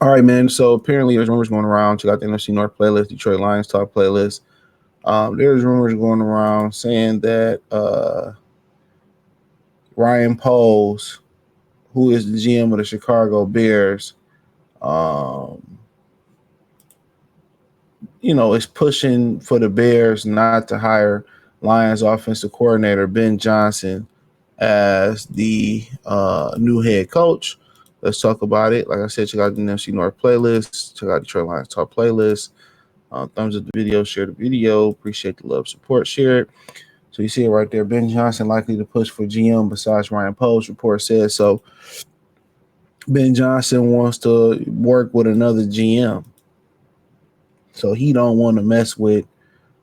All right, man. So apparently there's rumors going around. Check out the NFC North playlist, Detroit Lions talk playlist. There's rumors going around saying that Ryan Poles, who is the GM of the Chicago Bears, um, is pushing for the Bears not to hire Lions offensive coordinator Ben Johnson as the new head coach. Let's talk about it. Like I said, check out the NFC North playlist. Check out Detroit Lions Talk playlist. Thumbs up the video, share the video. Appreciate the love, support, share it. So you see it right there. Ben Johnson likely to push for GM besides Ryan Poles. Report says so. Ben Johnson wants to work with another GM, so he don't want to mess with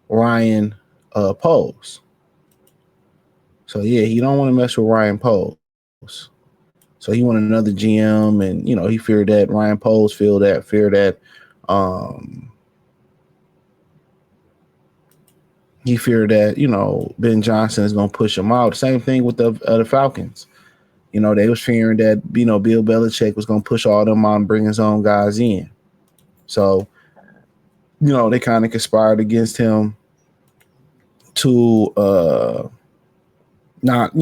Ryan Poles. So yeah, he don't want to mess with Ryan Poles. So he wanted another GM, and he feared that Ryan Poles fear that um, he feared that Ben Johnson is going to push him out. Same thing with the Falcons. They was fearing that Bill Belichick was going to push all them out and bring his own guys in. So they kind of conspired against him to not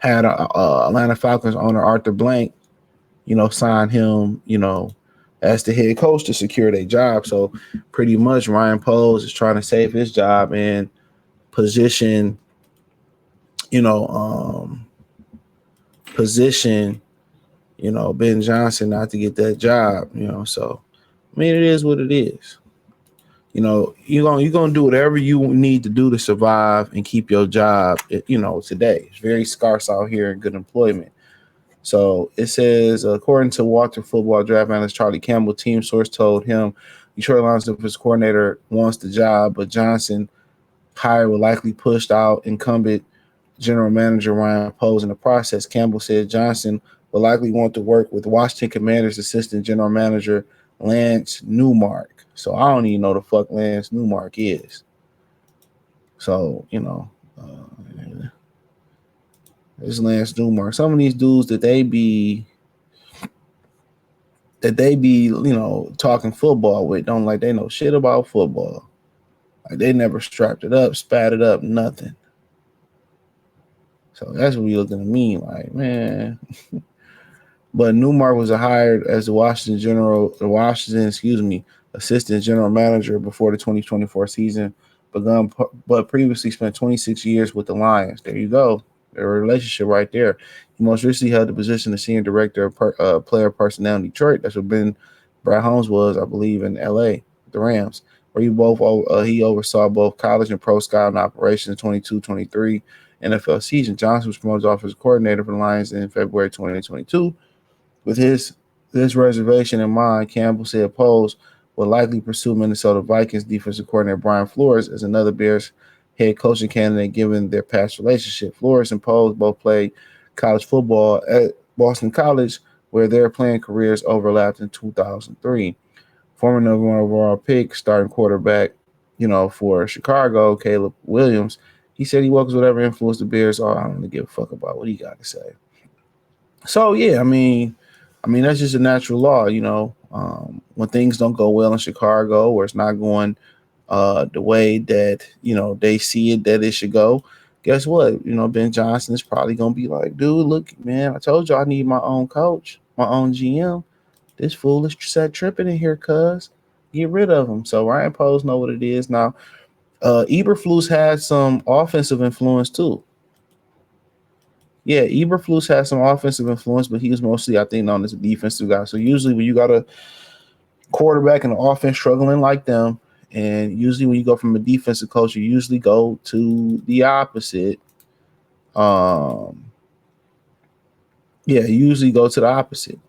had Atlanta Falcons owner Arthur Blank sign him as the head coach to secure their job. So pretty much Ryan Poles is trying to save his job and position you know position Ben Johnson not to get that job. So I mean, it is what it is. You're gonna do whatever you need to do to survive and keep your job. Today it's very scarce out here in good employment. So it says, according to Walter football draft analyst Charlie Campbell, team source told him Detroit Lions defensive coordinator wants the job, but Johnson hire will likely push out incumbent general manager Ryan Poles in the process. Campbell said Johnson will likely want to work with Washington Commanders assistant general manager Lance Newmark. So I don't even know the fuck Lance Newmark is. So, there's Lance Newmark. Some of these dudes that they be talking football with don't like they know shit about football. Like they never strapped it up, spat it up, nothing. So that's what we looking at me like, man. But Newmark was hired as the Washington assistant general manager before the 2024 season begun, but previously spent 26 years with the Lions. There you go. Their relationship right there. He most recently held the position of senior director of player personnel in Detroit. That's what Brad Holmes was, I believe, in L.A., the Rams, where he oversaw both college and pro scouting operations 22-23 NFL season. Johnson was promoted to offensive coordinator for the Lions in February 2022. With this reservation in mind, Campbell said Poles will likely pursue Minnesota Vikings defensive coordinator Brian Flores as another Bears head coaching candidate given their past relationship. Flores and Poles both played college football at Boston College, where their playing careers overlapped in 2003. Former number one overall pick, starting quarterback, for Chicago, Caleb Williams, he said he welcomes whatever influence the Bears are. I don't really give a fuck about what he got to say. So yeah, I mean that's just a natural law, when things don't go well in Chicago or it's not going the way that they see it that it should go. Guess what? Ben Johnson is probably gonna be like, dude, look, man, I told you I need my own coach, my own GM. This fool is set tripping in here, cuz get rid of him. So Ryan Poles know what it is now. Eberflus had some offensive influence too. Yeah, Eberflus has some offensive influence, but he was mostly, I think, known as a defensive guy. So usually when you got a quarterback and an offense struggling like them, and usually when you go from a defensive coach, you usually go to the opposite. Um, yeah, you usually go to the opposite.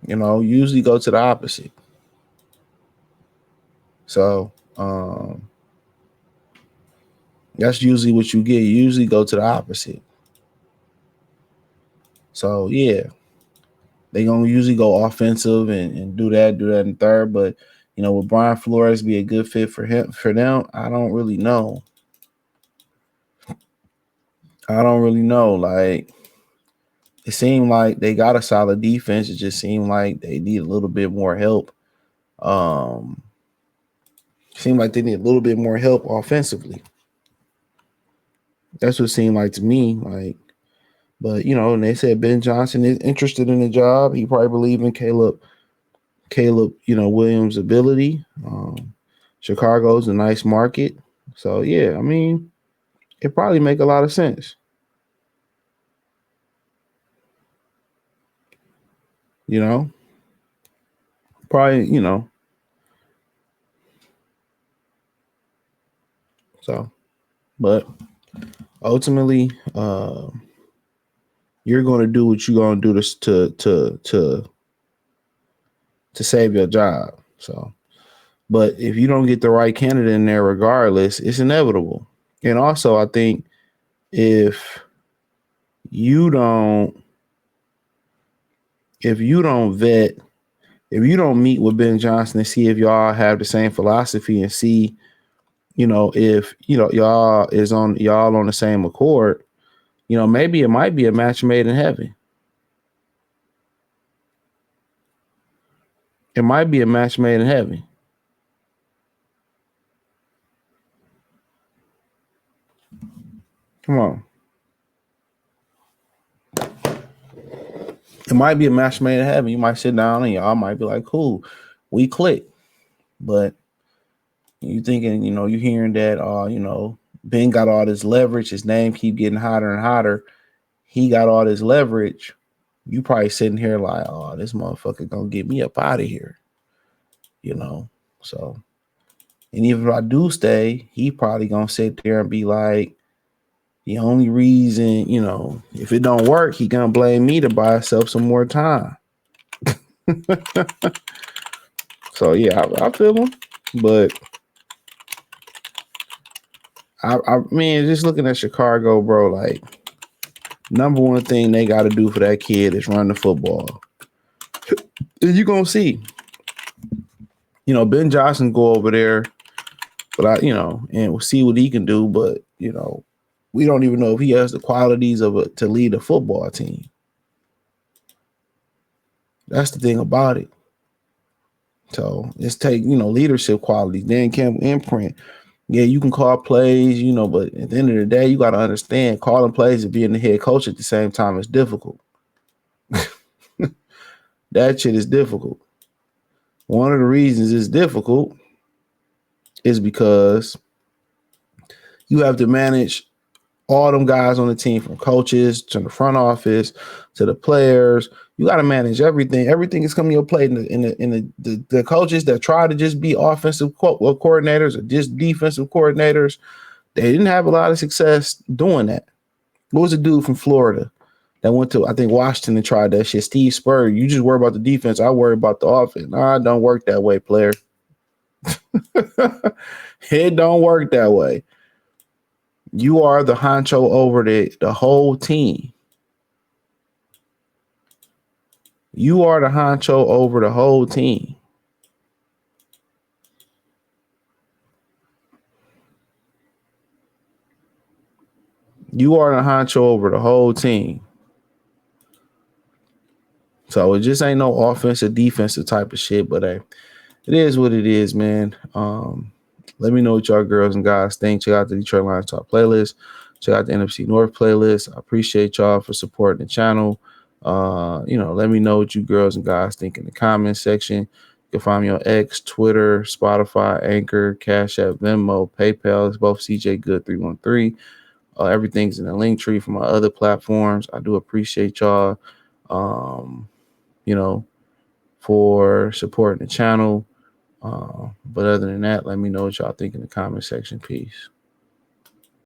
Usually go to the opposite. So that's usually what you get. You usually go to the opposite. So yeah, they gonna usually go offensive and do that and third. But will Brian Flores be a good fit for them? I don't really know. I don't really know. Like it seemed like they got a solid defense. It just seemed like they need a little bit more help. Um, Seemed like they need a little bit more help offensively. That's what it seemed like to me. Like, but and they said Ben Johnson is interested in the job. He probably believes in Caleb, Williams' ability. Chicago's a nice market. So yeah, I mean, it probably make a lot of sense. You know, probably, so but ultimately, you're going to do what you're going to do to save your job. So, but if you don't get the right candidate in there, regardless, it's inevitable. And also, I think if you don't vet, if you don't meet with Ben Johnson and see if y'all have the same philosophy and see, if y'all on the same accord, maybe it might be a match made in heaven. It might be a match made in heaven. Come on. It might be a match made in heaven. You might sit down and y'all might be like, cool, we click. But you thinking, you hearing that, Ben got all this leverage. His name keep getting hotter and hotter. He got all this leverage. You probably sitting here like, oh, this motherfucker gonna get me up out of here. So, and even if I do stay, he probably gonna sit there and be like, the only reason, if it don't work, he gonna blame me to buy himself some more time. So yeah, I feel him, but I mean, just looking at Chicago, bro, like number one thing they got to do for that kid is run the football. And you gonna see, Ben Johnson go over there, but and we'll see what he can do. But we don't even know if he has the qualities to lead a football team. That's the thing about it. So let's take leadership qualities. Dan Campbell imprint. Yeah, you can call plays, but at the end of the day, you got to understand calling plays and being the head coach at the same time is difficult. That shit is difficult. One of the reasons it's difficult is because you have to manage all them guys on the team, from coaches to the front office to the players. You got to manage everything. Everything is coming to your plate. The coaches that try to just be offensive coordinators or just defensive coordinators, they didn't have a lot of success doing that. What was a dude from Florida that went to, I think, Washington and tried that shit? Steve Spurrier. You just worry about the defense. I worry about the offense. Nah, it don't work that way, player. It don't work that way. You are the honcho over the whole team. You are the honcho over the whole team. You are the honcho over the whole team. So it just ain't no offensive, defensive type of shit. But hey, it is what it is, man. Let me know what y'all girls and guys think. Check out the Detroit Lions Talk playlist. Check out the NFC North playlist. I appreciate y'all for supporting the channel. Let me know what you girls and guys think in the comment section. You can find me on X, Twitter, Spotify, Anchor, Cash App, Venmo, PayPal. It's both CJ Good 313. Everything's in the link tree for my other platforms. I do appreciate y'all, for supporting the channel. But other than that, let me know what y'all think in the comment section. Peace.